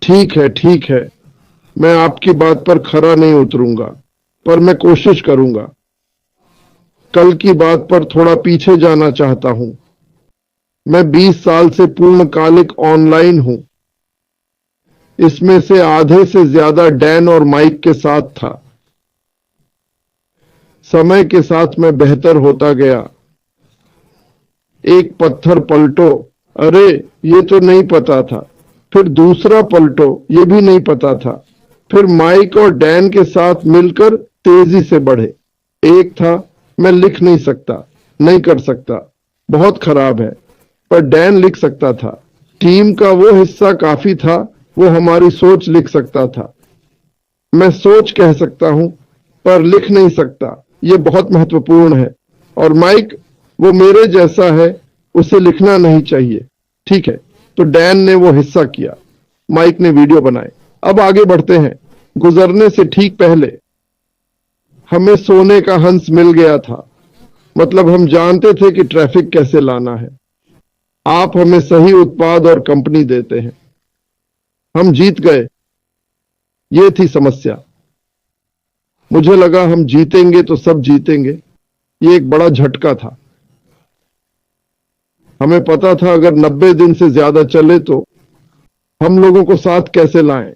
ठीक है। मैं आपकी बात पर खरा नहीं उतरूंगा, पर मैं कोशिश करूंगा। कल की बात पर थोड़ा पीछे जाना चाहता हूं। मैं 20 साल से पूर्णकालिक ऑनलाइन हूं। इसमें से आधे से ज्यादा डैन और माइक के साथ था। समय के साथ मैं बेहतर होता गया। एक पत्थर पलटो, अरे ये तो नहीं पता था। फिर दूसरा पलटो, ये भी नहीं पता था। फिर माइक और डैन के साथ मिलकर तेजी से बढ़े। एक था, मैं लिख नहीं सकता, नहीं कर सकता, बहुत खराब है। पर डैन लिख सकता था। टीम का वो हिस्सा काफी था, वो हमारी सोच लिख सकता था। मैं सोच कह सकता हूं, पर लिख नहीं सकता, ये बहुत महत्वपूर्ण है। और माइक, वो मेरे जैसा है, उसे लिखना नहीं चाहिए। ठीक है, तो डैन ने वो हिस्सा किया, माइक ने वीडियो बनाए। अब आगे बढ़ते हैं। गुजरने से ठीक पहले हमें सोने का हंस मिल गया था। मतलब हम जानते थे कि ट्रैफिक कैसे लाना है। आप हमें सही उत्पाद और कंपनी देते हैं। हम जीत गए। ये थी समस्या। मुझे लगा हम जीतेंगे तो सब जीतेंगे। ये एक बड़ा झटका था। हमें पता था अगर 90 दिन से ज्यादा चले तो हम लोगों को साथ कैसे लाएं।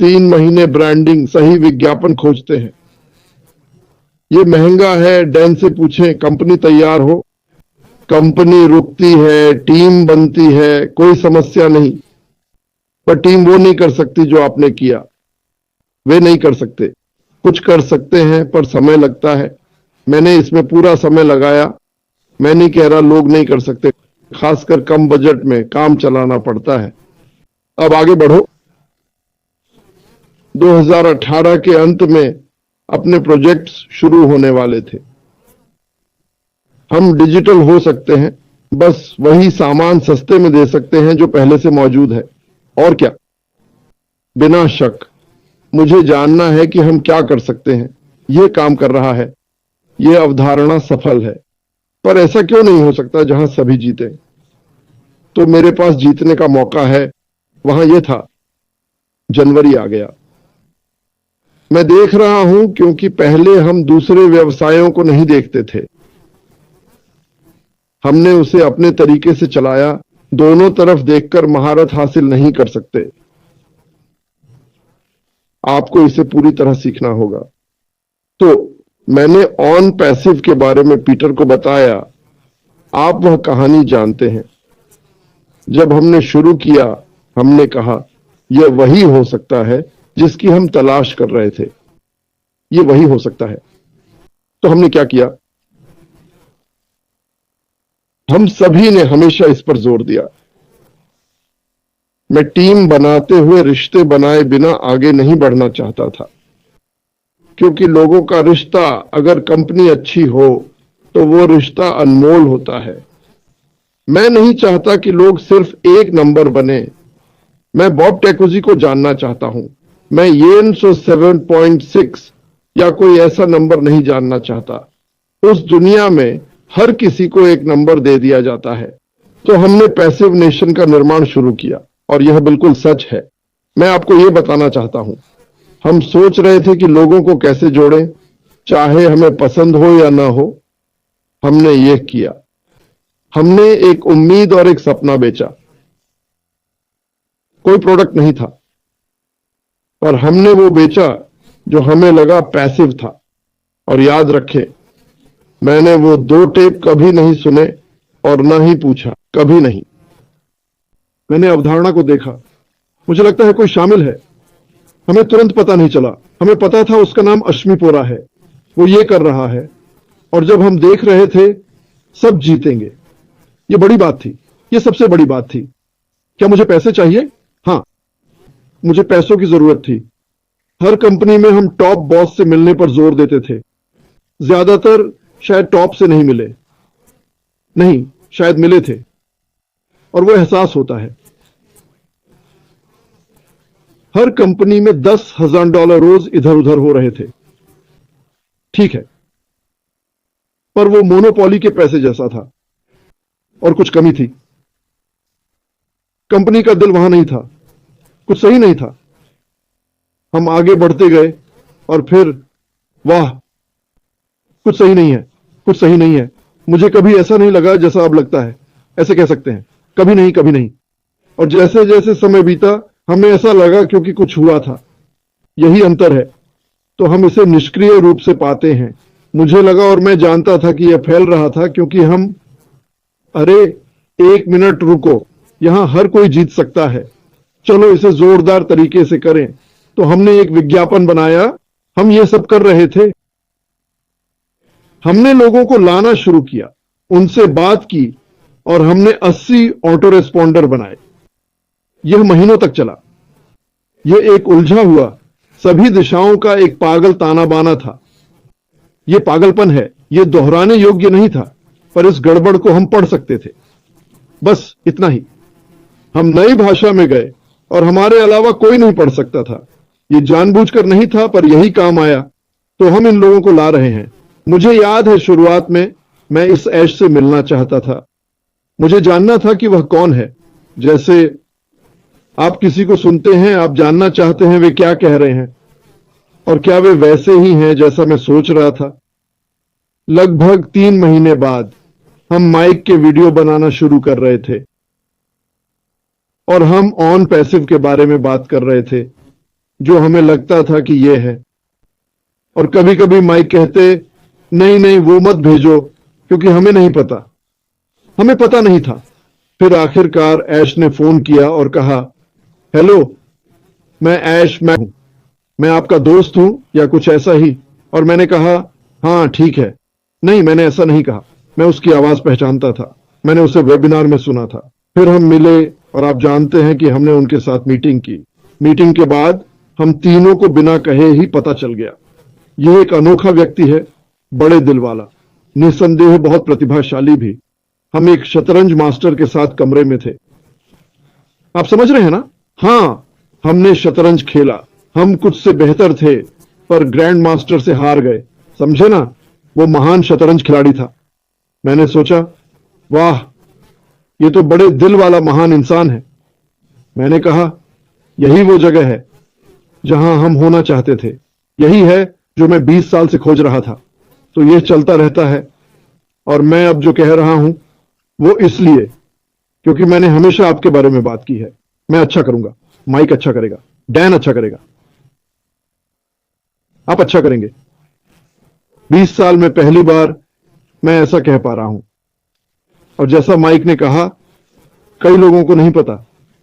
3 महीने ब्रांडिंग, सही विज्ञापन खोजते हैं। ये महंगा है, डैन से पूछें, कंपनी तैयार हो। कंपनी रुकती है, टीम बनती है, कोई समस्या नहीं। पर टीम वो नहीं कर सकती जो आपने किया। वे नहीं कर सकते। कुछ कर सकते हैं, पर समय लगता है। मैंने इसमें पूरा समय लगाया। मैं नहीं कह रहा लोग नहीं कर सकते, खासकर कम बजट में काम चलाना पड़ता है। अब आगे बढ़ो। 2018 के अंत में अपने प्रोजेक्ट्स शुरू होने वाले थे। हम डिजिटल हो सकते हैं, बस वही सामान सस्ते में दे सकते हैं जो पहले से मौजूद है। और क्या? बिना शक मुझे जानना है कि हम क्या कर सकते हैं। यह काम कर रहा है, यह अवधारणा सफल है। पर ऐसा क्यों नहीं हो सकता जहां सभी जीते? तो मेरे पास जीतने का मौका है। वहां यह था। जनवरी आ गया। मैं देख रहा हूं, क्योंकि पहले हम दूसरे व्यवसायों को नहीं देखते थे। हमने उसे अपने तरीके से चलाया। दोनों तरफ देखकर महारत हासिल नहीं कर सकते। आपको इसे पूरी तरह सीखना होगा। तो मैंने ऑन पैसिव के बारे में पीटर को बताया। आप वह कहानी जानते हैं। जब हमने शुरू किया, हमने कहा यह वही हो सकता है जिसकी हम तलाश कर रहे थे। यह वही हो सकता है। तो हमने क्या किया? हम सभी ने हमेशा इस पर जोर दिया। मैं टीम बनाते हुए रिश्ते बनाए बिना आगे नहीं बढ़ना चाहता था। क्योंकि लोगों का रिश्ता, अगर कंपनी अच्छी हो तो वो रिश्ता अनमोल होता है। मैं नहीं चाहता कि लोग सिर्फ एक नंबर बने। मैं बॉब टेकोजी को जानना चाहता हूं। मैं येन 7.6 या कोई ऐसा नंबर नहीं जानना चाहता। उस दुनिया में हर किसी को एक नंबर दे दिया जाता है। तो हमने पैसिव नेशन का निर्माण शुरू किया, और यह बिल्कुल सच है। मैं आपको यह बताना चाहता हूं। हम सोच रहे थे कि लोगों को कैसे जोड़ें, चाहे हमें पसंद हो या ना हो। हमने यह किया। हमने एक उम्मीद और एक सपना बेचा। कोई प्रोडक्ट नहीं था, पर हमने वो बेचा जो हमें लगा पैसिव था। और याद रखें, मैंने वो 2 टेप कभी नहीं सुने और ना ही पूछा, कभी नहीं। मैंने अवधारणा को देखा। मुझे लगता है कोई शामिल है। हमें तुरंत पता नहीं चला। हमें पता था उसका नाम अश्मिपोरा है। वो ये कर रहा है। और जब हम देख रहे थे सब जीतेंगे, ये बड़ी बात थी। ये सबसे बड़ी बात थी। क्या मुझे पैसे चाहिए? हाँ, मुझे पैसों की जरूरत थी। हर कंपनी में हम टॉप बॉस से मिलने पर जोर देते थे। ज्यादातर शायद टॉप से नहीं मिले, नहीं, शायद मिले थे। और वो एहसास होता है। हर कंपनी में $10,000 रोज इधर उधर हो रहे थे। ठीक है, पर वो मोनोपोली के पैसे जैसा था। और कुछ कमी थी। कंपनी का दिल वहां नहीं था। कुछ सही नहीं था। हम आगे बढ़ते गए और फिर वाह, कुछ सही नहीं है, कुछ सही नहीं है। मुझे कभी ऐसा नहीं लगा जैसा अब लगता है, ऐसे कह सकते हैं, कभी नहीं, कभी नहीं। और जैसे जैसे समय बीता हमें ऐसा लगा क्योंकि कुछ हुआ था। यही अंतर है। तो हम इसे निष्क्रिय रूप से पाते हैं। मुझे लगा और मैं जानता था कि यह फैल रहा था क्योंकि हम, अरे 1 मिनट रुको, यहां हर कोई जीत सकता है, चलो इसे जोरदार तरीके से करें। तो हमने एक विज्ञापन बनाया। हम ये सब कर रहे थे। हमने लोगों को लाना शुरू किया, उनसे बात की और हमने 80 ऑटो रेस्पॉन्डर बनाए। यह महीनों तक चला। यह एक उलझा हुआ सभी दिशाओं का एक पागल ताना बाना था। यह पागलपन है, यह दोहराने योग्य नहीं था, पर इस गड़बड़ को हम पढ़ सकते थे। बस इतना ही। हम नई भाषा में गए और हमारे अलावा कोई नहीं पढ़ सकता था। यह जानबूझकर नहीं था, पर यही काम आया। तो हम इन लोगों को ला रहे हैं। मुझे याद है शुरुआत में मैं इस ऐश से मिलना चाहता था। मुझे जानना था कि वह कौन है। जैसे आप किसी को सुनते हैं, आप जानना चाहते हैं वे क्या कह रहे हैं और क्या वे वैसे ही हैं जैसा मैं सोच रहा था। लगभग 3 महीने बाद हम माइक के वीडियो बनाना शुरू कर रहे थे और हम ऑन पैसिव के बारे में बात कर रहे थे, जो हमें लगता था कि ये है। और कभी कभी माइक कहते, नहीं नहीं वो मत भेजो, क्योंकि हमें नहीं पता, हमें पता नहीं था। फिर आखिरकार ऐश ने फोन किया और कहा, हेलो, मैं ऐश मैं हूं, मैं आपका दोस्त हूं या कुछ ऐसा ही। और मैंने कहा, हाँ ठीक है। नहीं, मैंने ऐसा नहीं कहा। मैं उसकी आवाज पहचानता था, मैंने उसे वेबिनार में सुना था। फिर हम मिले और आप जानते हैं कि हमने उनके साथ मीटिंग की। मीटिंग के बाद हम तीनों को बिना कहे ही पता चल गया, यह एक अनोखा व्यक्ति है, बड़े दिल वाला, निसंदेह बहुत प्रतिभाशाली भी। हम एक शतरंज मास्टर के साथ कमरे में थे। आप समझ रहे हैं ना? हाँ, हमने शतरंज खेला। हम कुछ से बेहतर थे, पर ग्रैंड मास्टर से हार गए। समझे ना? वो महान शतरंज खिलाड़ी था। मैंने सोचा, वाह, ये तो बड़े दिल वाला महान इंसान है। मैंने कहा, यही वो जगह है जहां हम होना चाहते थे। यही है जो मैं 20 साल से खोज रहा था। तो यह चलता रहता है। और मैं अब जो कह रहा हूं वो इसलिए क्योंकि मैंने हमेशा आपके बारे में बात की है। मैं अच्छा करूंगा, माइक अच्छा करेगा, डैन अच्छा करेगा, आप अच्छा करेंगे। 20 साल में पहली बार मैं ऐसा कह पा रहा हूं। और जैसा माइक ने कहा, कई लोगों को नहीं पता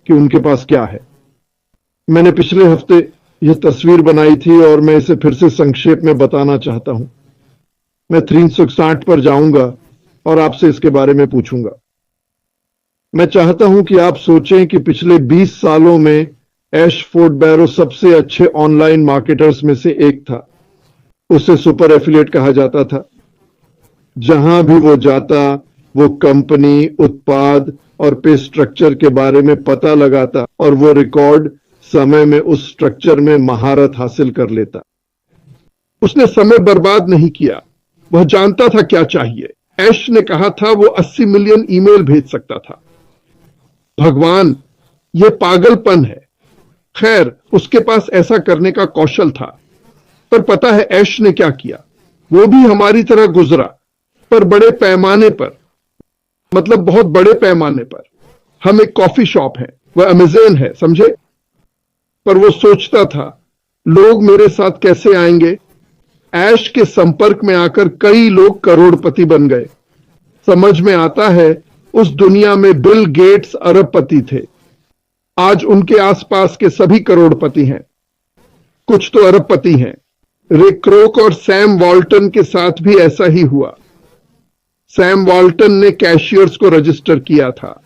कि उनके पास क्या है। मैंने पिछले हफ्ते यह तस्वीर बनाई थी और मैं इसे फिर से संक्षेप में बताना चाहता हूं। मैं 360 पर जाऊंगा और आपसे इसके बारे में पूछूंगा। मैं चाहता हूं कि आप सोचें कि पिछले 20 सालों में ऐश फोर्डबैरो सबसे अच्छे ऑनलाइन मार्केटर्स में से एक था। उसे सुपर एफिलिएट कहा जाता था। जहां भी वो जाता, वो कंपनी, उत्पाद और पे स्ट्रक्चर के बारे में पता लगाता और वो रिकॉर्ड समय में उस स्ट्रक्चर में महारत हासिल कर लेता। उसने समय बर्बाद नहीं किया, वह जानता था क्या चाहिए। ऐश ने कहा था वो 80 मिलियन ईमेल भेज सकता था। भगवान, यह पागलपन है। खैर, उसके पास ऐसा करने का कौशल था। पर पता है ऐश ने क्या किया? वो भी हमारी तरह गुजरा, पर बड़े पैमाने पर, मतलब बहुत बड़े पैमाने पर। हम एक कॉफी शॉप है, वह अमेज़न है, समझे? पर वो सोचता था, लोग मेरे साथ कैसे आएंगे? ऐश के संपर्क में आकर कई लोग करोड़पति बन गए। समझ में आता है, उस दुनिया में बिल गेट्स अरबपति थे। आज उनके आसपास के सभी करोड़पति हैं, कुछ तो अरबपति हैं। रे क्रोक और सैम वॉल्टन के साथ भी ऐसा ही हुआ। सैम वॉल्टन ने कैशियर्स को रजिस्टर किया था।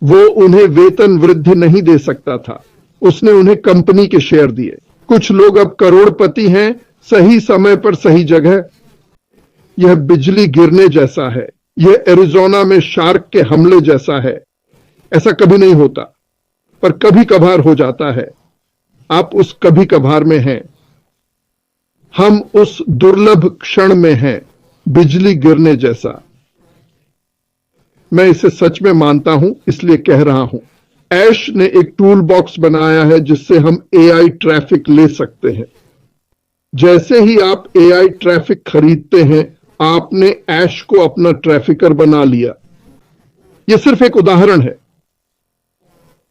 वो उन्हें वेतन वृद्धि नहीं दे सकता था, उसने उन्हें कंपनी के शेयर दिए। कुछ लोग अब करोड़पति हैं, सही समय पर सही जगह। यह बिजली गिरने जैसा है, यह एरिजोना में शार्क के हमले जैसा है। ऐसा कभी नहीं होता, पर कभी कभार हो जाता है। आप उस कभी कभार में हैं। हम उस दुर्लभ क्षण में हैं, बिजली गिरने जैसा। मैं इसे सच में मानता हूं, इसलिए कह रहा हूं। ऐश ने एक टूल बॉक्स बनाया है जिससे हम एआई ट्रैफिक ले सकते हैं। जैसे ही आप एआई ट्रैफिक खरीदते हैं, आपने ऐश को अपना ट्रैफिकर बना लिया। यह सिर्फ एक उदाहरण है।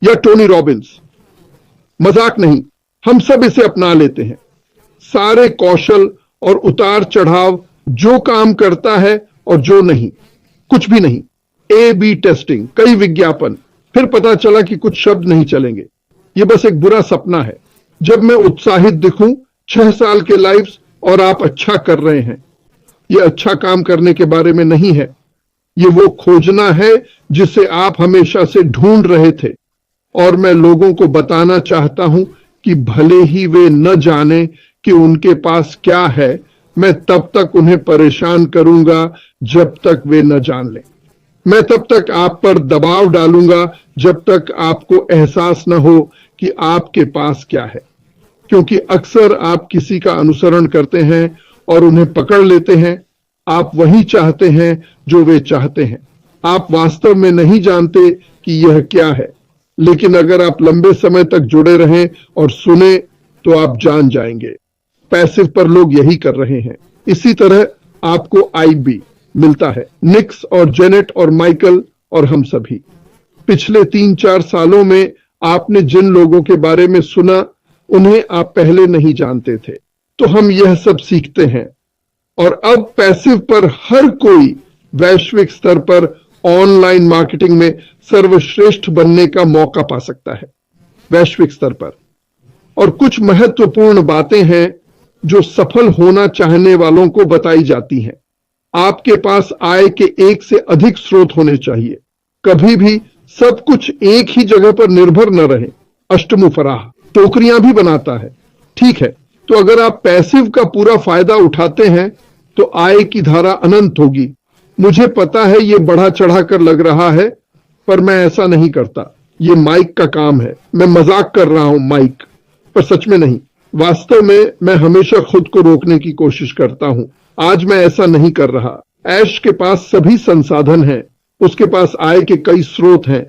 या टोनी रॉबिन्स, मजाक नहीं, हम सब इसे अपना लेते हैं। सारे कौशल और उतार चढ़ाव, जो काम करता है और जो नहीं, कुछ भी नहीं। ए बी टेस्टिंग, कई विज्ञापन, फिर पता चला कि कुछ शब्द नहीं चलेंगे। यह बस एक बुरा सपना है। जब मैं उत्साहित दिखूं, 6 साल के लाइव्स और आप अच्छा कर रहे हैं। यह अच्छा काम करने के बारे में नहीं है। ये वो खोजना है जिसे आप हमेशा से ढूंढ रहे थे। और मैं लोगों को बताना चाहता हूं कि भले ही वे न जाने कि उनके पास क्या है, मैं तब तक उन्हें परेशान करूंगा जब तक वे न जान लें। मैं तब तक आप पर दबाव डालूंगा जब तक आपको एहसास न हो कि आपके पास क्या है। क्योंकि अक्सर आप किसी का अनुसरण करते हैं और उन्हें पकड़ लेते हैं। आप वही चाहते हैं जो वे चाहते हैं। आप वास्तव में नहीं जानते कि यह क्या है, लेकिन अगर आप लंबे समय तक जुड़े रहें और सुने तो आप जान जाएंगे। पैसिव पर लोग यही कर रहे हैं। इसी तरह आपको आईबी मिलता है। निक्स और जेनेट और माइकल और हम सभी। पिछले 3-4 सालों में आपने जिन लोगों के बारे में सुना, उन्हें आप पहले नहीं जानते थे। तो हम यह सब सीखते हैं और अब पैसिव पर हर कोई वैश्विक स्तर पर ऑनलाइन मार्केटिंग में सर्वश्रेष्ठ बनने का मौका पा सकता है, वैश्विक स्तर पर। और कुछ महत्वपूर्ण बातें हैं जो सफल होना चाहने वालों को बताई जाती हैं। आपके पास आय के एक से अधिक स्रोत होने चाहिए। कभी भी सब कुछ एक ही जगह पर निर्भर न रहे। अष्टमु फराह टोकरियां भी बनाता है, ठीक है। तो अगर आप पैसिव का पूरा फायदा उठाते हैं तो आय की धारा अनंत होगी। मुझे पता है ये बढ़ा चढ़ा कर लग रहा है, पर मैं ऐसा नहीं करता। ये माइक का काम है। मैं मजाक कर रहा हूं माइक, पर सच में नहीं। वास्तव में मैं हमेशा खुद को रोकने की कोशिश करता हूं। आज मैं ऐसा नहीं कर रहा। ऐश के पास सभी संसाधन हैं। उसके पास आय के कई स्रोत हैं।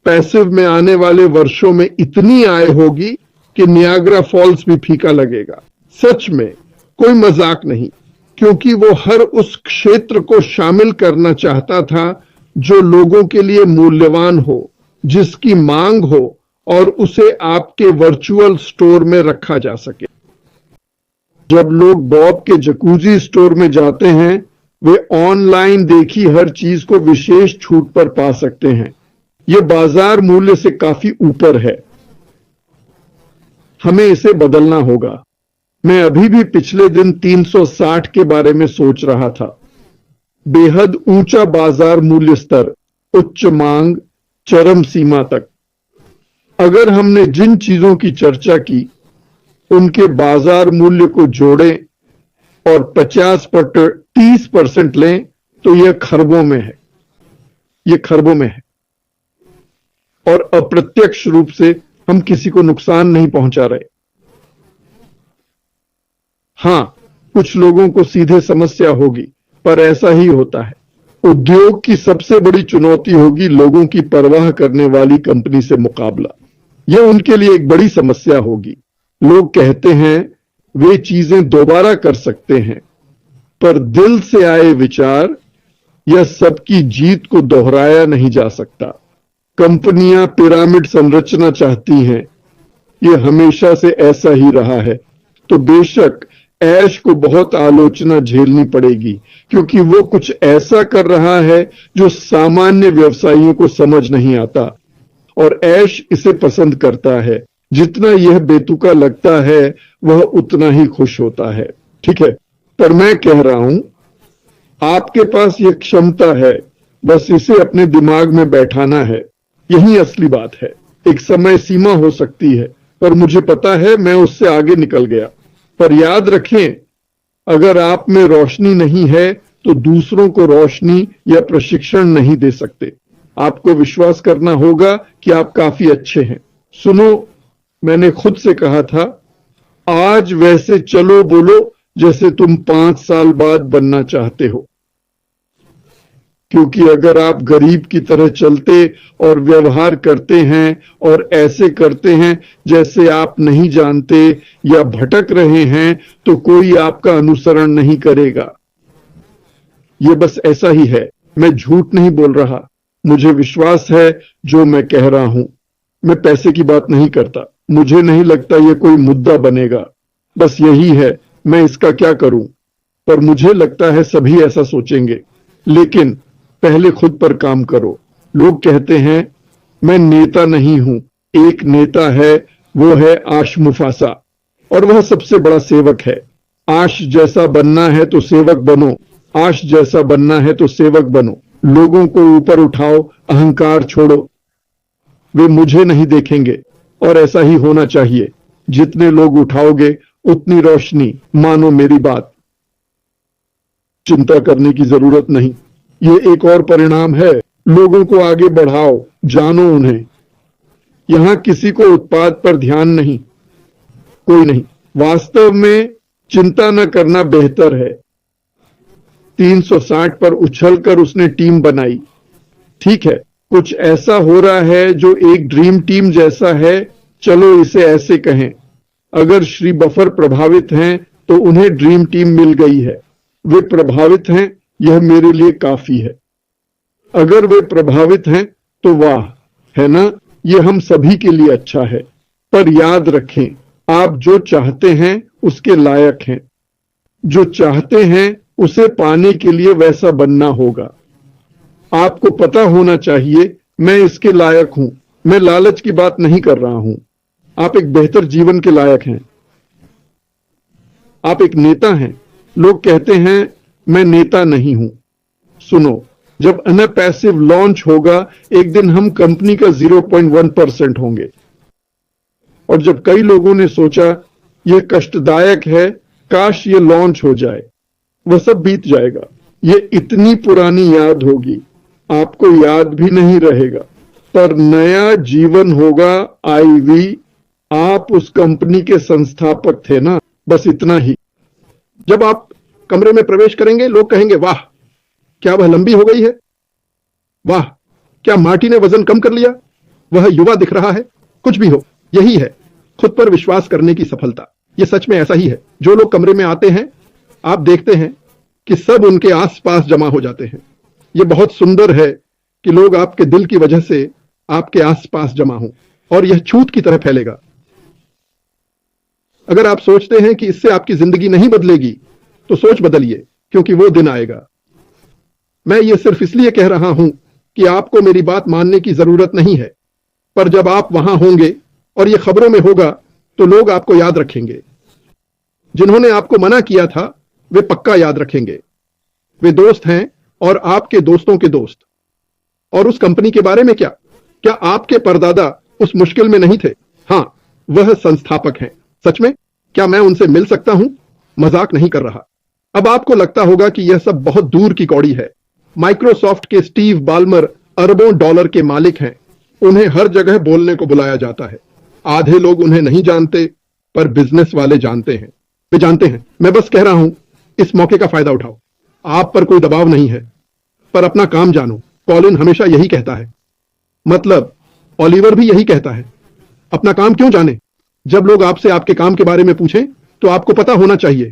पैसिव में आने वाले वर्षों में इतनी आय होगी कि नियाग्रा फॉल्स भी फीका लगेगा। सच में कोई मजाक नहीं, क्योंकि वो हर उस क्षेत्र को शामिल करना चाहता था जो लोगों के लिए मूल्यवान हो, जिसकी मांग हो और उसे आपके वर्चुअल स्टोर में रखा जा सके। जब लोग बॉब के जकूजी स्टोर में जाते हैं, वे ऑनलाइन देखी हर चीज को विशेष छूट पर पा सकते हैं। यह बाजार मूल्य से काफी ऊपर है। हमें इसे बदलना होगा। मैं अभी भी पिछले दिन 360 के बारे में सोच रहा था। बेहद ऊंचा बाजार मूल्य स्तर, उच्च मांग, चरम सीमा तक। अगर हमने जिन चीजों की चर्चा की उनके बाजार मूल्य को जोड़ें और 50-30% लें तो यह खरबों में है। यह खरबों में है। और अप्रत्यक्ष रूप से हम किसी को नुकसान नहीं पहुंचा रहे। हां, कुछ लोगों को सीधे समस्या होगी, पर ऐसा ही होता है। उद्योग की सबसे बड़ी चुनौती होगी लोगों की परवाह करने वाली कंपनी से मुकाबला। यह उनके लिए एक बड़ी समस्या होगी। लोग कहते हैं वे चीजें दोबारा कर सकते हैं, पर दिल से आए विचार या सबकी जीत को दोहराया नहीं जा सकता। कंपनियां पिरामिड संरचना चाहती हैं। यह हमेशा से ऐसा ही रहा है। तो बेशक ऐश को बहुत आलोचना झेलनी पड़ेगी, क्योंकि वो कुछ ऐसा कर रहा है जो सामान्य व्यवसायियों को समझ नहीं आता। और ऐश इसे पसंद करता है। जितना यह बेतुका लगता है, वह उतना ही खुश होता है। ठीक है, पर मैं कह रहा हूं, आपके पास यह क्षमता है, बस इसे अपने दिमाग में बैठाना है। यही असली बात है। एक समय सीमा हो सकती है, पर मुझे पता है मैं उससे आगे निकल गया। पर याद रखें, अगर आप में रोशनी नहीं है तो दूसरों को रोशनी या प्रशिक्षण नहीं दे सकते। आपको विश्वास करना होगा कि आप काफी अच्छे हैं। सुनो, मैंने खुद से कहा था, आज वैसे चलो बोलो जैसे तुम 5 साल बाद बनना चाहते हो। क्योंकि अगर आप गरीब की तरह चलते और व्यवहार करते हैं और ऐसे करते हैं जैसे आप नहीं जानते या भटक रहे हैं, तो कोई आपका अनुसरण नहीं करेगा। ये बस ऐसा ही है। मैं झूठ नहीं बोल रहा। मुझे विश्वास है जो मैं कह रहा हूं। मैं पैसे की बात नहीं करता। मुझे नहीं लगता ये कोई मुद्दा बनेगा। बस यही है, मैं इसका क्या करूं? पर मुझे लगता है सभी ऐसा सोचेंगे। लेकिन पहले खुद पर काम करो। लोग कहते हैं मैं नेता नहीं हूं। एक नेता है, वो है आश मुफासा, और वह सबसे बड़ा सेवक है। आश जैसा बनना है तो सेवक बनो। आश जैसा बनना है तो सेवक बनो। लोगों को ऊपर उठाओ, अहंकार छोड़ो। वे मुझे नहीं देखेंगे, और ऐसा ही होना चाहिए। जितने लोग उठाओगे उतनी रोशनी। मानो मेरी बात। चिंता करने की जरूरत नहीं। ये एक और परिणाम है। लोगों को आगे बढ़ाओ, जानो उन्हें। यहां किसी को उत्पाद पर ध्यान नहीं, कोई नहीं। वास्तव में चिंता न करना बेहतर है। 360 पर उछलकर उसने टीम बनाई। ठीक है, कुछ ऐसा हो रहा है जो एक ड्रीम टीम जैसा है। चलो इसे ऐसे कहें। अगर श्री बफर प्रभावित हैं तो उन्हें ड्रीम टीम मिल गई है। वे प्रभावित हैं, यह मेरे लिए काफी है। अगर वे प्रभावित हैं तो वाह, है ना? यह हम सभी के लिए अच्छा है। पर याद रखें, आप जो चाहते हैं उसके लायक हैं। जो चाहते हैं उसे पाने के लिए वैसा बनना होगा। आपको पता होना चाहिए मैं इसके लायक हूं। मैं लालच की बात नहीं कर रहा हूं। आप एक बेहतर जीवन के लायक हैं। आप एक नेता हैं। लोग कहते हैं मैं नेता नहीं हूं। सुनो, जब अनपैसिव लॉन्च होगा, एक दिन हम कंपनी का 0.1% होंगे। और जब कई लोगों ने सोचा यह कष्टदायक है, काश ये लॉन्च हो जाए, वह सब बीत जाएगा। ये इतनी पुरानी याद होगी, आपको याद भी नहीं रहेगा। पर नया जीवन होगा। आईवी, आप उस कंपनी के संस्थापक थे ना? बस इतना ही। जब आप कमरे में प्रवेश करेंगे, लोग कहेंगे वाह, क्या वह लंबी हो गई है? वाह, क्या मार्टी ने वजन कम कर लिया? वह युवा दिख रहा है। कुछ भी हो, यही है खुद पर विश्वास करने की सफलता। यह सच में ऐसा ही है। जो लोग कमरे में आते हैं, आप देखते हैं कि सब उनके आसपास जमा हो जाते हैं। यह बहुत सुंदर है कि लोग आपके दिल की वजह से आपके आसपास जमा हों, और यह छूत की तरह फैलेगा। अगर आप सोचते हैं कि इससे आपकी जिंदगी नहीं बदलेगी, तो सोच बदलिए, क्योंकि वो दिन आएगा। मैं ये सिर्फ इसलिए कह रहा हूं कि आपको मेरी बात मानने की जरूरत नहीं है, पर जब आप वहां होंगे और ये खबरों में होगा, तो लोग आपको याद रखेंगे। जिन्होंने आपको मना किया था, वे पक्का याद रखेंगे। वे दोस्त हैं, और आपके दोस्तों के दोस्त। और उस कंपनी के बारे में क्या? क्या आपके परदादा उस मुश्किल में नहीं थे? हां, वह संस्थापक हैं। सच में? क्या मैं उनसे मिल सकता हूं? मजाक नहीं कर रहा। अब आपको लगता होगा कि यह सब बहुत दूर की कौड़ी है। माइक्रोसॉफ्ट के स्टीव बाल्मर अरबों डॉलर के मालिक हैं। उन्हें हर जगह बोलने को बुलाया जाता है। आधे लोग उन्हें नहीं जानते, पर बिजनेस वाले जानते हैं। वे जानते हैं। मैं बस कह रहा हूं, इस मौके का फायदा उठाओ। आप पर कोई दबाव नहीं है, पर अपना काम जानो। कॉलिन हमेशा यही कहता है। मतलब ओलिवर भी यही कहता है। अपना काम क्यों जाने? जब लोग आपसे आपके काम के बारे में पूछें, तो आपको पता होना चाहिए।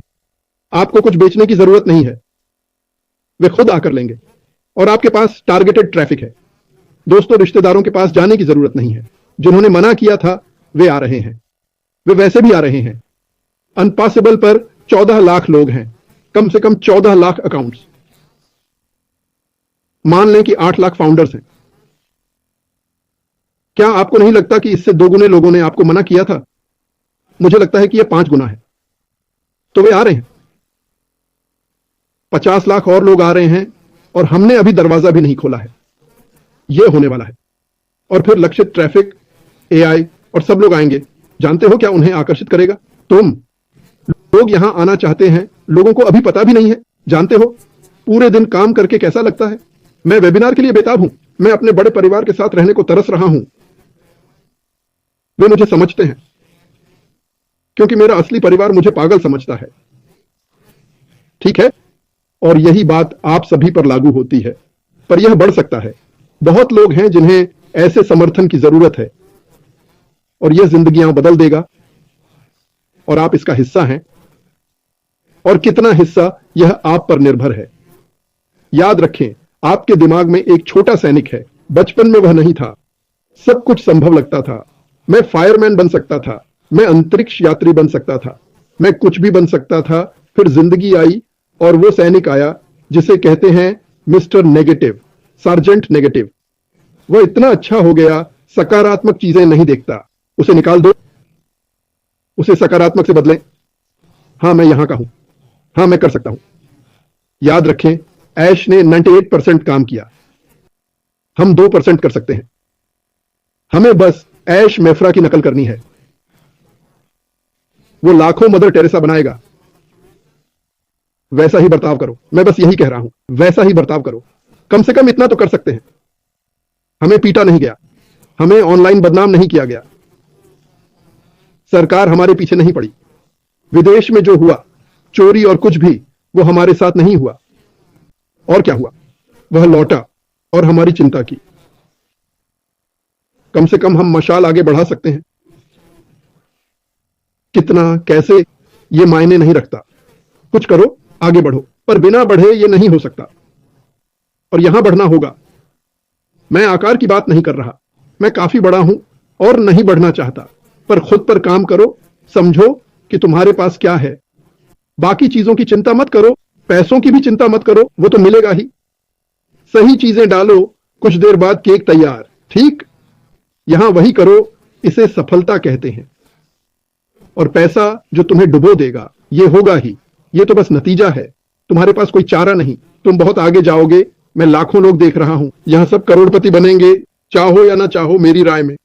आपको कुछ बेचने की जरूरत नहीं है। वे खुद आकर लेंगे। और आपके पास टारगेटेड ट्रैफिक है। दोस्तों, रिश्तेदारों के पास जाने की जरूरत नहीं है। जिन्होंने मना किया था, वे आ रहे हैं। वे वैसे भी आ रहे हैं। अनपॉसिबल पर 14 लाख लोग हैं। कम से कम 14 लाख अकाउंट्स। मान लें कि 8 लाख फाउंडर्स हैं। क्या आपको नहीं लगता कि इससे 2 गुने लोगों ने आपको मना किया था? मुझे लगता है कि यह 5 गुना है। तो वे आ रहे हैं। 50 लाख और लोग आ रहे हैं, और हमने अभी दरवाजा भी नहीं खोला है। यह होने वाला है। और फिर लक्षित ट्रैफिक, एआई और सब लोग आएंगे। जानते हो क्या उन्हें आकर्षित करेगा? तुम। लोग यहां आना चाहते हैं। लोगों को अभी पता भी नहीं है। जानते हो पूरे दिन काम करके कैसा लगता है? मैं वेबिनार के लिए बेताब हूं। मैं अपने बड़े परिवार के साथ रहने को तरस रहा हूं। वे मुझे समझते हैं, क्योंकि मेरा असली परिवार मुझे पागल समझता है। ठीक है? और यही बात आप सभी पर लागू होती है। पर यह बढ़ सकता है। बहुत लोग हैं जिन्हें ऐसे समर्थन की जरूरत है और यह जिंदगियां बदल देगा और आप इसका हिस्सा हैं। और कितना हिस्सा यह आप पर निर्भर है। याद रखें, आपके दिमाग में एक छोटा सैनिक है। बचपन में वह नहीं था। सब कुछ संभव लगता था। मैं फायरमैन बन सकता था, मैं अंतरिक्ष यात्री बन सकता था, मैं कुछ भी बन सकता था। फिर जिंदगी आई और वो सैनिक आया जिसे कहते हैं मिस्टर नेगेटिव, सार्जेंट नेगेटिव। वह इतना अच्छा हो गया, सकारात्मक चीजें नहीं देखता। उसे निकाल दो, उसे सकारात्मक से बदलें। हाँ, मैं यहां का हूं, हाँ मैं कर सकता हूं। याद रखें, ऐश ने 98% काम किया। हम 2% कर सकते हैं। हमें बस ऐश मेफ्रा की नकल करनी है। वो लाखों मदर टेरेसा बनाएगा। वैसा ही बर्ताव करो। मैं बस यही कह रहा हूं, वैसा ही बर्ताव करो। कम से कम इतना तो कर सकते हैं। हमें पीटा नहीं गया, हमें ऑनलाइन बदनाम नहीं किया गया, सरकार हमारे पीछे नहीं पड़ी। विदेश में जो हुआ, चोरी और कुछ भी, वो हमारे साथ नहीं हुआ। और क्या हुआ? वह लौटा और हमारी चिंता की। कम से कम हम मशाल आगे बढ़ा सकते हैं। कितना, कैसे, ये मायने नहीं रखता। कुछ करो, आगे बढ़ो, पर बिना बढ़े ये नहीं हो सकता। और यहां बढ़ना होगा। मैं आकार की बात नहीं कर रहा। मैं काफी बड़ा हूं और नहीं बढ़ना चाहता, पर खुद पर काम करो। समझो कि तुम्हारे पास क्या है। बाकी चीजों की चिंता मत करो, पैसों की भी चिंता मत करो, वो तो मिलेगा ही। सही चीजें डालो, कुछ देर बाद केक तैयार। ठीक, यहां वही करो। इसे सफलता कहते हैं। और पैसा जो तुम्हें डुबो देगा, ये होगा ही। ये तो बस नतीजा है। तुम्हारे पास कोई चारा नहीं। तुम बहुत आगे जाओगे। मैं लाखों लोग देख रहा हूं, यहां सब करोड़पति बनेंगे, चाहो या ना चाहो, मेरी राय में।